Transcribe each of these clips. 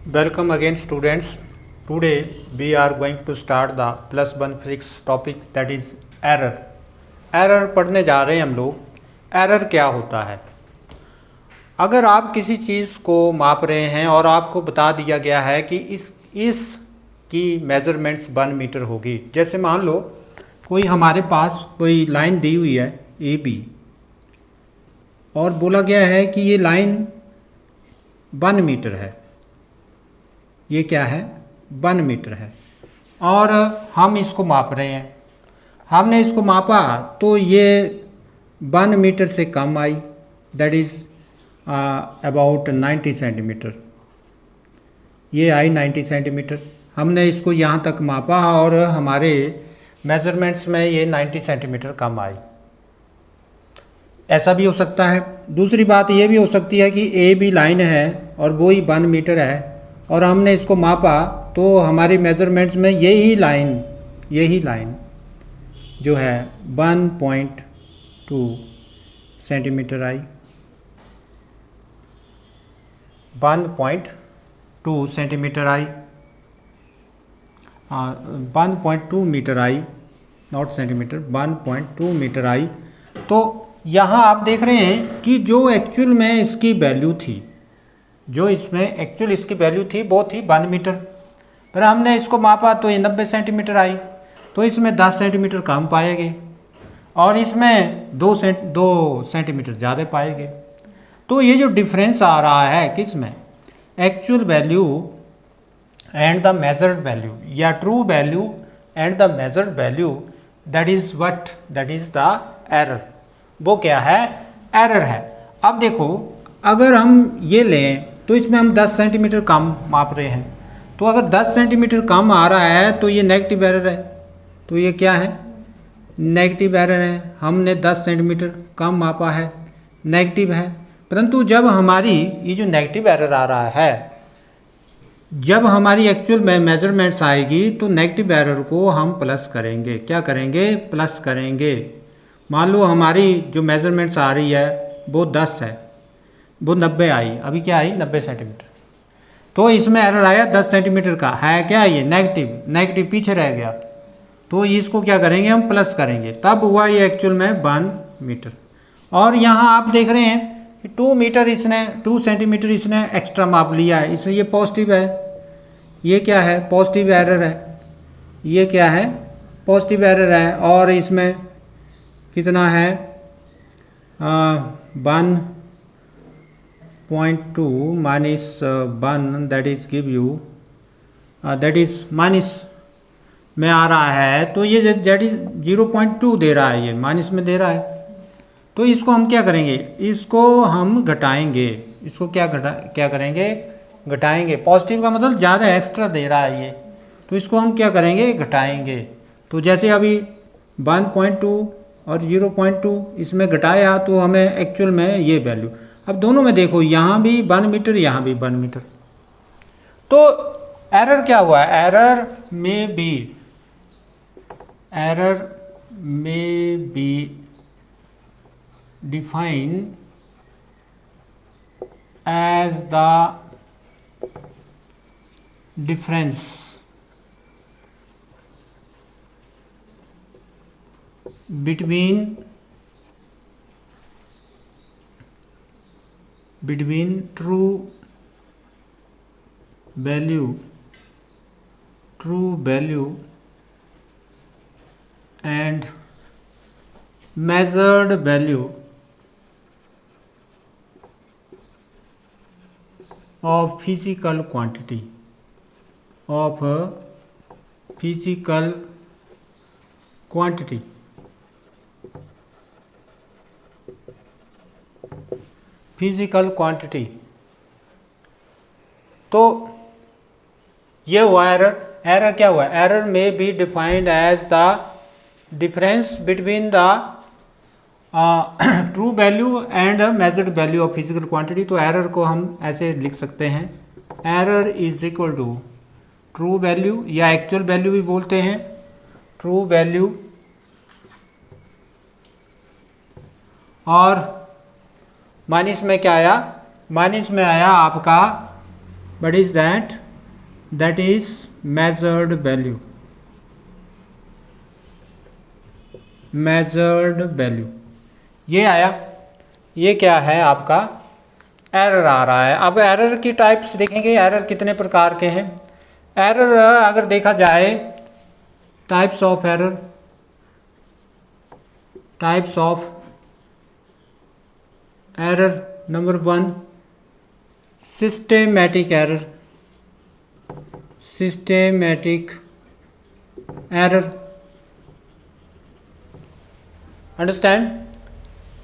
Welcome again students. Today we are going to start the +1 physics topic, that is error. Error पढ़ने जा रहे हैं हम लोग। एरर क्या होता है? अगर आप किसी चीज़ को माप रहे हैं और आपको बता दिया गया है कि इस की मेजरमेंट्स 1 मीटर होगी। जैसे मान लो कोई हमारे पास कोई लाइन दी हुई है AB और बोला गया है कि ये लाइन 1 मीटर है। ये क्या है? 1 मीटर है और हम इसको माप रहे हैं। हमने इसको मापा तो ये 1 मीटर से कम आई, दैट इज़ अबाउट 90 सेंटीमीटर। ये आई 90 सेंटीमीटर। हमने इसको यहाँ तक मापा और हमारे मेज़रमेंट्स में ये 90 सेंटीमीटर कम आई। ऐसा भी हो सकता है। दूसरी बात ये भी हो सकती है कि AB लाइन है और वो ही 1 मीटर है और हमने इसको मापा तो हमारी मेज़रमेंट्स में यही लाइन जो है 1.2 सेंटीमीटर आई। 1.2 सेंटीमीटर आई, 1.2 मीटर आई, नॉट सेंटीमीटर, 1.2 मीटर आई। तो यहाँ आप देख रहे हैं कि जो एक्चुअल में इसकी वैल्यू थी, वो थी 1 मीटर, पर हमने इसको मापा तो ये 90 सेंटीमीटर आई। तो इसमें 10 सेंटीमीटर कम पाएंगे और इसमें 2 सेंटीमीटर ज़्यादा पाएंगे। तो ये जो डिफरेंस आ रहा है किस में, actual value and the measured value, या true value and the measured value, that is the error. वो क्या है? एरर है। अब देखो, अगर हम ये लें तो इसमें हम 10 सेंटीमीटर कम माप रहे हैं। तो अगर 10 सेंटीमीटर कम आ रहा है तो ये नेगेटिव एरर है। तो ये क्या है? नेगेटिव एरर है। हमने 10 सेंटीमीटर कम मापा है, नेगेटिव है। परंतु जब हमारी ये जो नेगेटिव एरर आ रहा है, जब हमारी एक्चुअल में मेजरमेंट्स आएगी तो नेगेटिव एरर को हम प्लस करेंगे। क्या करेंगे? प्लस करेंगे। मान लो हमारी जो मेजरमेंट्स आ रही है वो 10 है, वो 90 आई, अभी क्या आई? 90 सेंटीमीटर। तो इसमें एरर आया 10 सेंटीमीटर का, है क्या? ये नेगेटिव पीछे रह गया। तो इसको क्या करेंगे? हम प्लस करेंगे, तब हुआ ये एक्चुअल में 1 मीटर। और यहाँ आप देख रहे हैं कि 2 सेंटीमीटर इसने एक्स्ट्रा माप लिया है, इसलिए ये पॉजिटिव है। ये क्या है? पॉजिटिव एरर है। ये क्या है? पॉजिटिव एरर है। और इसमें कितना है? 1.2 minus 1, that is give you, that is minus में आ रहा है। तो ये दैट इज 0.2 दे रहा है, ये माइनस में दे रहा है। तो इसको हम क्या करेंगे? इसको हम घटाएंगे। इसको क्या करेंगे? घटाएंगे। पॉजिटिव का मतलब ज़्यादा एक्स्ट्रा दे रहा है ये, तो इसको हम क्या करेंगे? घटाएंगे। तो जैसे अभी 1.2 और 0.2 इसमें घटाया तो हमें एक्चुअल में ये वैल्यू। अब दोनों में देखो, यहाँ भी 1 मीटर, यहाँ भी 1 मीटर। तो एरर क्या हुआ? Error may be defined as the difference between true value and measured value of physical quantity, physical quantity. तो ये हुआ एरर। एरर क्या हुआ? Error may be defined as the difference between the true value and measured value of physical quantity. तो error को हम ऐसे लिख सकते हैं, error is equal to true value, या एक्चुअल वैल्यू भी बोलते हैं, ट्रू वैल्यू और माइनस में क्या आया? माइनस में आया आपका What is that? That is measured value. Measured value ये आया। ये क्या है आपका? एरर आ रहा है। अब एरर की टाइप्स देखेंगे, एरर कितने प्रकार के हैं। एरर अगर देखा जाए, types of error, types of error, number 1 systematic error, systematic error. Understand?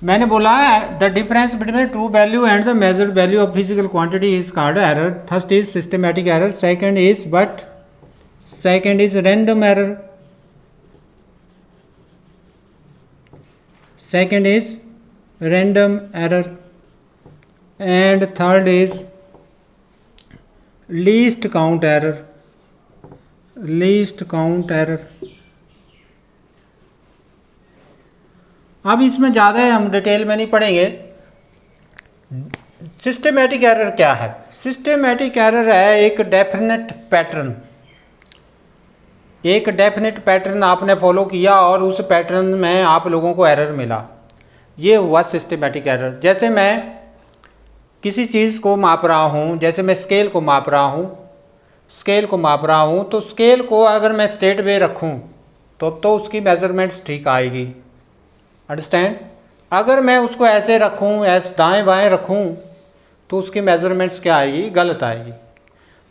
मैंने बोला the difference between true value and the measured value of physical quantity is called error. First is systematic error, second is but, second is random error, second is random error, and third is least count error, least count error. अब इसमें ज़्यादा हम detail में नहीं पढ़ेंगे। Systematic error क्या है? Systematic error है एक डेफिनेट पैटर्न, एक डेफिनेट पैटर्न आपने फॉलो किया और उस पैटर्न में आप लोगों को एरर मिला, ये हुआ सिस्टेमेटिक एरर। जैसे मैं किसी चीज़ को माप रहा हूँ, जैसे मैं स्केल को माप रहा हूँ, स्केल को माप रहा हूँ, तो स्केल को अगर मैं स्ट्रेट वे रखूँ तो उसकी मेजरमेंट्स ठीक आएगी। अंडरस्टैंड? अगर मैं उसको ऐसे रखूँ, ऐसे दाएं बाएं रखूँ, तो उसकी मेजरमेंट्स क्या आएगी? गलत आएगी।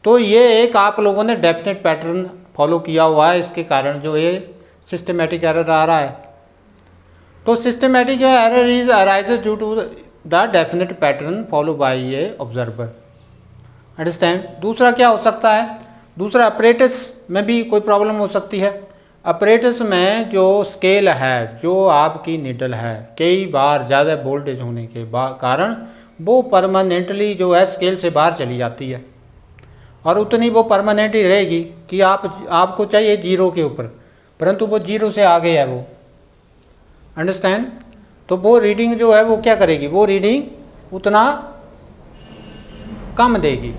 तो ये एक आप लोगों ने डेफिनेट पैटर्न फॉलो किया हुआ है, इसके कारण जो ये सिस्टेमेटिक एरर आ रहा है। तो systematic error is arises due to the definite pattern follow by a observer. Understand? दूसरा क्या हो सकता है? दूसरा अपरेटस में भी कोई प्रॉब्लम हो सकती है। अपरेटस में जो स्केल है, जो आपकी नीडल है, कई बार ज़्यादा वोल्टेज होने के कारण वो परमानेंटली जो है स्केल से बाहर चली जाती है, और उतनी वो परमानेंट ही रहेगी कि आपको चाहिए 0 के ऊपर, परंतु वो 0 से आगे है वो। अंडरस्टैंड? तो वो रीडिंग जो है वो क्या करेगी? वो रीडिंग उतना कम देगी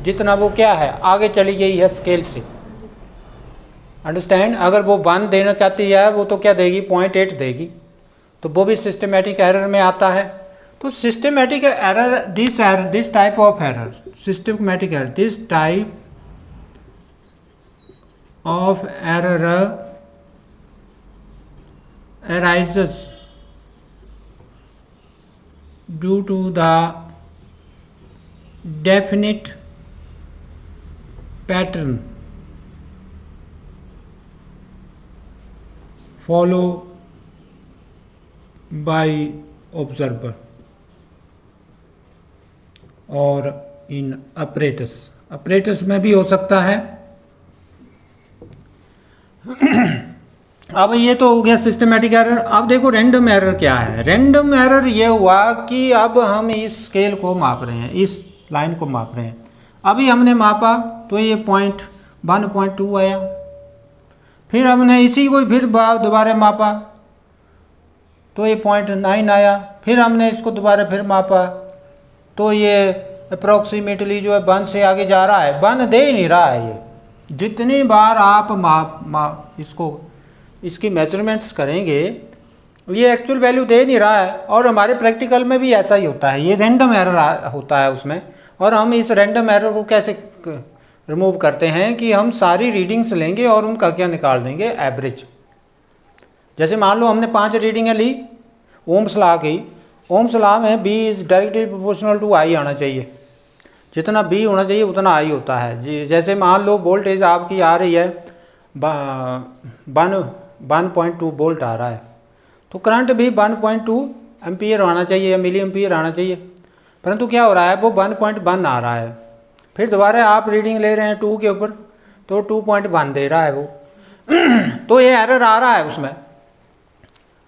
जितना वो क्या है, आगे चली गई है स्केल से। अंडरस्टैंड? अगर वो 1 देना चाहती है वो तो क्या देगी? 0.8 देगी। तो वो भी सिस्टेमेटिक एरर में आता है। तो systematic error, this type of error, systematic error, this type of error arises due to the definite pattern follow by observer और इन अपरेटस में भी हो सकता है। अब ये तो हो गया सिस्टेमेटिक एरर। अब देखो रैंडम एरर क्या है। रैंडम एरर ये हुआ कि अब हम इस स्केल को माप रहे हैं, इस लाइन को माप रहे हैं। अभी हमने मापा तो ये 1.2 आया, फिर हमने इसी को फिर दोबारा मापा तो ये 0.9 आया, फिर हमने इसको दोबारा फिर मापा तो ये अप्रॉक्सीमेटली जो है 1 से आगे जा रहा है, 1 दे ही नहीं रहा है। ये जितनी बार आप इसकी मेजरमेंट्स करेंगे ये एक्चुअल वैल्यू दे नहीं रहा है। और हमारे प्रैक्टिकल में भी ऐसा ही होता है, ये रैंडम एरर होता है उसमें। और हम इस रैंडम एरर को कैसे रिमूव करते हैं कि हम सारी रीडिंग्स लेंगे और उनका क्या निकाल देंगे? एवरेज। जैसे मान लो हमने 5 रीडिंगें ली ओम्स लॉ की। ओम्स लॉ में B is directly proportional to I आना चाहिए, जितना B होना चाहिए उतना I होता है जी। जैसे मान लो वोल्टेज आपकी आ रही है 1.2 वोल्ट आ रहा है, तो करंट भी 1.2 एम्पियर आना चाहिए या मिली एम्पियर आना चाहिए, परंतु क्या हो रहा है? वो 1.1 आ रहा है। फिर दोबारा आप रीडिंग ले रहे हैं 2 के ऊपर तो 2.1 दे रहा है वो। तो ये एरर आ रहा है उसमें।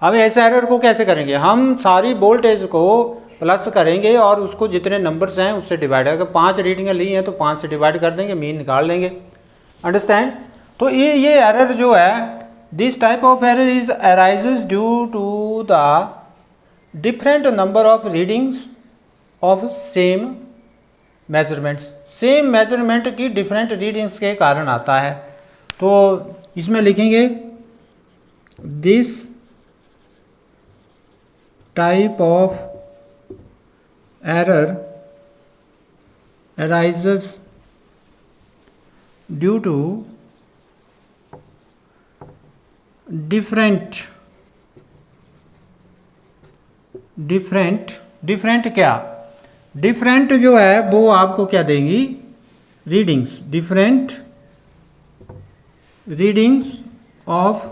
अब ऐसे एरर को कैसे करेंगे? हम सारी वोल्टेज को प्लस करेंगे और उसको जितने नंबर्स हैं उससे डिवाइड करेंगे। 5 रीडिंगें ली हैं तो 5 से डिवाइड कर देंगे, मीन निकाल लेंगे। अंडरस्टैंड? तो ये एरर जो है, this type of error is arises due to the different number of readings of same measurements, same measurement की डिफरेंट रीडिंग्स के कारण आता है। तो इसमें लिखेंगे this type of error arises due to different क्या, डिफरेंट जो है वो आपको क्या देंगी, readings, different readings of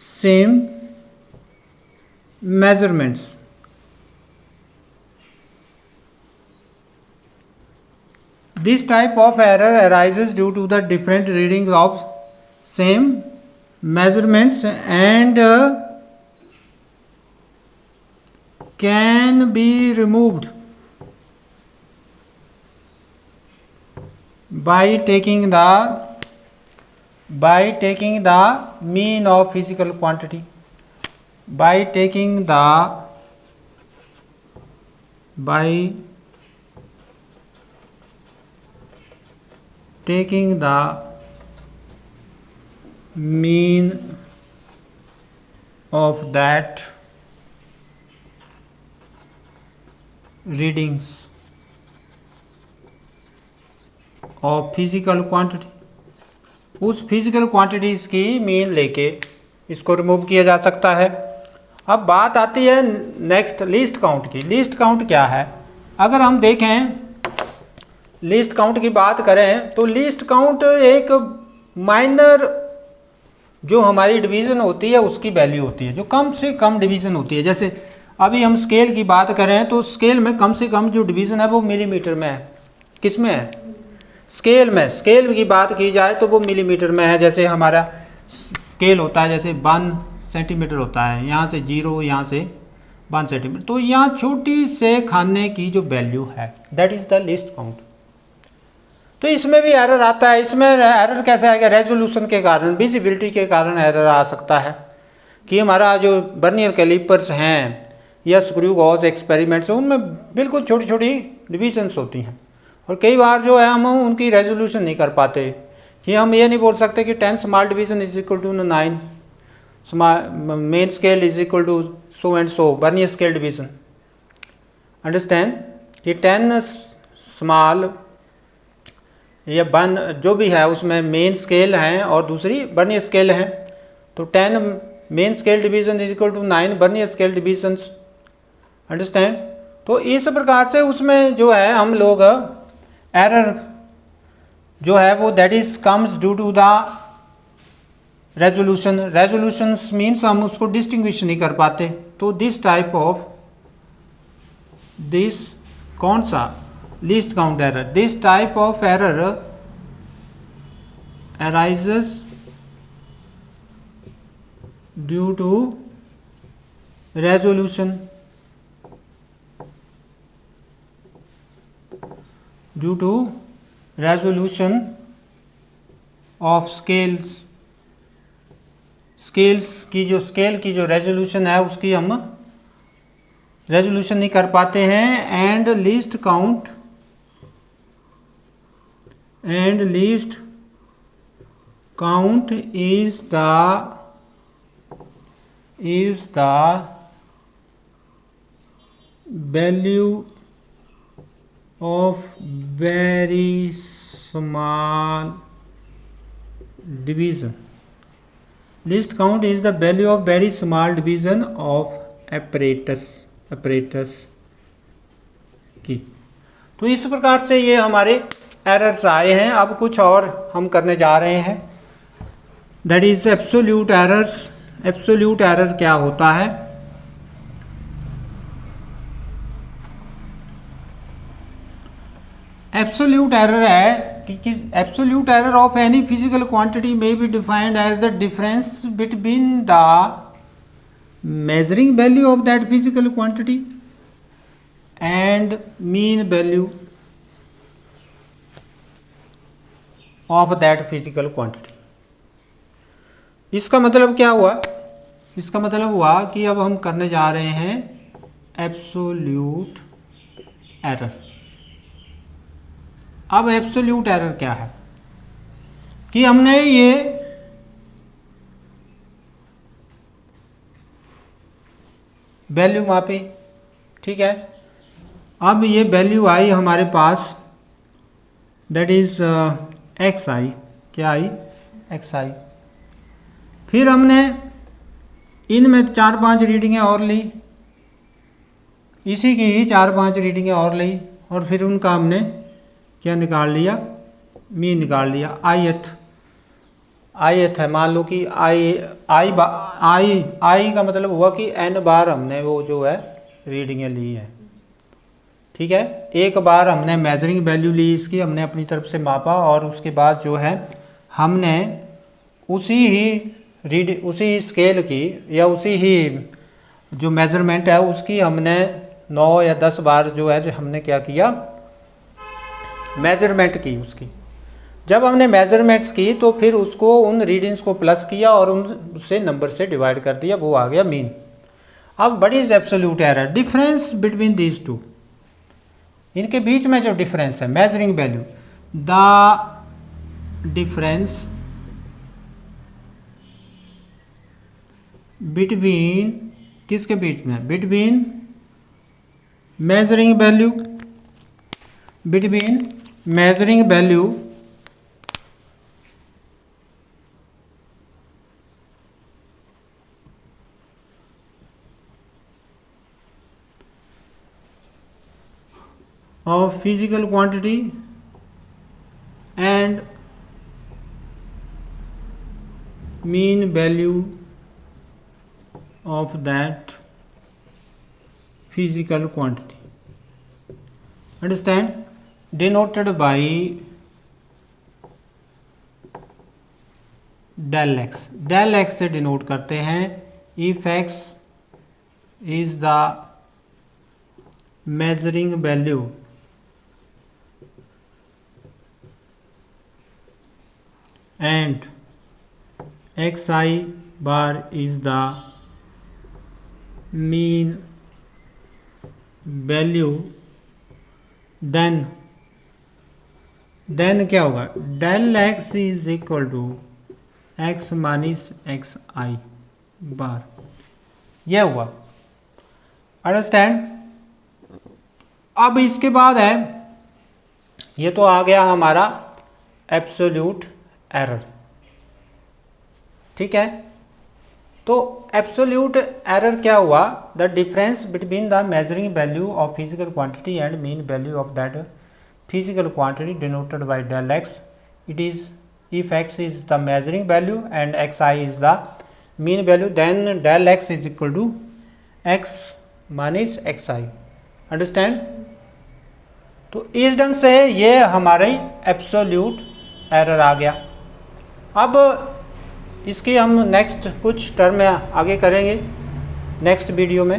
same measurements. This type of error arises due to the different readings of same measurements and can be removed by taking the mean of physical quantity, by taking the mean of that readings of physical quantity, उस physical quantities की mean लेके इसको remove किया जा सकता है। अब बात आती है नेक्स्ट लीस्ट काउंट की। लीस्ट काउंट क्या है? अगर हम देखें लीस्ट काउंट की बात करें तो लीस्ट काउंट एक माइनर जो हमारी डिवीज़न होती है उसकी वैल्यू होती है, जो कम से कम डिवीज़न होती है। जैसे अभी हम स्केल की बात करें तो स्केल में कम से कम जो डिवीज़न है वो मिलीमीटर में है। किस में है? स्केल में। स्केल की बात की जाए तो वो मिलीमीटर में है। जैसे हमारा स्केल होता है, जैसे 1 सेंटीमीटर होता है, यहाँ से 0, यहाँ से 1 सेंटीमीटर, तो यहाँ छोटी से खाने की जो वैल्यू है that is the least count. तो इसमें भी एरर आता है। इसमें एरर कैसे आएगा? रेजोल्यूशन के कारण, विजिबिलिटी के कारण एरर आ सकता है कि हमारा जो वर्नियर कैलिपर्स हैं या स्क्रू गॉज एक्सपेरिमेंट्स हैं उनमें बिल्कुल छोटी छोटी डिविजन्स होती हैं और कई बार जो है हम उनकी रेजोल्यूशन नहीं कर पाते। कि हम ये नहीं बोल सकते कि 10 small division is equal to 9 main scale is equal to so and so vernier scale division. Understand कि 10 स्मॉल या 1 जो भी है उसमें मेन स्केल हैं और दूसरी वर्नियर स्केल है, तो 10 main scale division is equal to 9 vernier scale divisions. Understand? तो इस प्रकार से उसमें जो है हम लोग एरर जो है वो that is comes due to the resolution. Resolution means हम उसको डिस्टिंग्विश नहीं कर पाते। तो दिस टाइप ऑफ दिस कौन सा least count error, this type of error arises due to resolution of scales की जो स्केल की जो रेजोल्यूशन है उसकी हम रेजोल्यूशन नहीं कर पाते हैं। And least count is the value of very small division. Least count is the value of very small division of apparatus की। तो इस प्रकार से ये हमारे एरर्स आए हैं। अब कुछ और हम करने जा रहे हैं, that is absolute errors. Absolute error क्या होता है? एब्सोल्यूट एरर है कि absolute error of any physical quantity may be defined as the difference between the measuring value of that physical quantity and mean value of that physical quantity. इसका मतलब क्या हुआ? इसका मतलब हुआ कि अब हम करने जा रहे हैं एब्सोल्यूट एरर। अब एब्सोल्यूट एरर क्या है कि हमने ये वैल्यू मापी, ठीक है। अब ये वैल्यू आई हमारे पास, दैट इज एक्स आई, क्या आई, एक्स आई। फिर हमने इनमें 4-5 रीडिंगें और ली, इसी की ही 4-5 रीडिंगें और ली, और फिर उनका हमने क्या निकाल लिया, मीन निकाल लिया। आईएथ है, मान लो कि आई का मतलब हुआ कि n बार हमने वो जो है रीडिंगें ली है, ठीक है। एक बार हमने मेजरिंग वैल्यू ली इसकी, हमने अपनी तरफ से मापा, और उसके बाद जो है हमने उसी स्केल की या उसी ही जो मेज़रमेंट है उसकी हमने 9 या 10 बार जो है हमने क्या किया, मेज़रमेंट की उसकी। जब हमने मेज़रमेंट्स की तो फिर उसको उन रीडिंग्स को प्लस किया और उनसे नंबर से डिवाइड कर दिया, वो आ गया मीन। अब what is absolute error, difference between these two, इनके बीच में जो डिफरेंस है, measuring value, the difference between, किसके बीच में, between measuring value, between measuring value of physical quantity and mean value of that physical quantity, understand, denoted by del x, del x से denote करते हैं if x is the measuring value and xi bar is the mean value, then क्या होगा, del x is equal to x minus x i bar, यह हुआ, understand. अब इसके बाद है, ये तो आ गया हमारा एब्सोल्यूट एरर, ठीक है। तो एब्सोल्यूट एरर क्या हुआ, the difference between the measuring value of physical quantity and mean value of that physical quantity denoted by del X, it is if X is the measuring value and X I is the mean value, then del x is equal to x minus x I, understand. तो इस ढंग से ये हमारे absolute error आ गया। अब इसकी हम नेक्स्ट कुछ टर्म आगे करेंगे नेक्स्ट वीडियो में।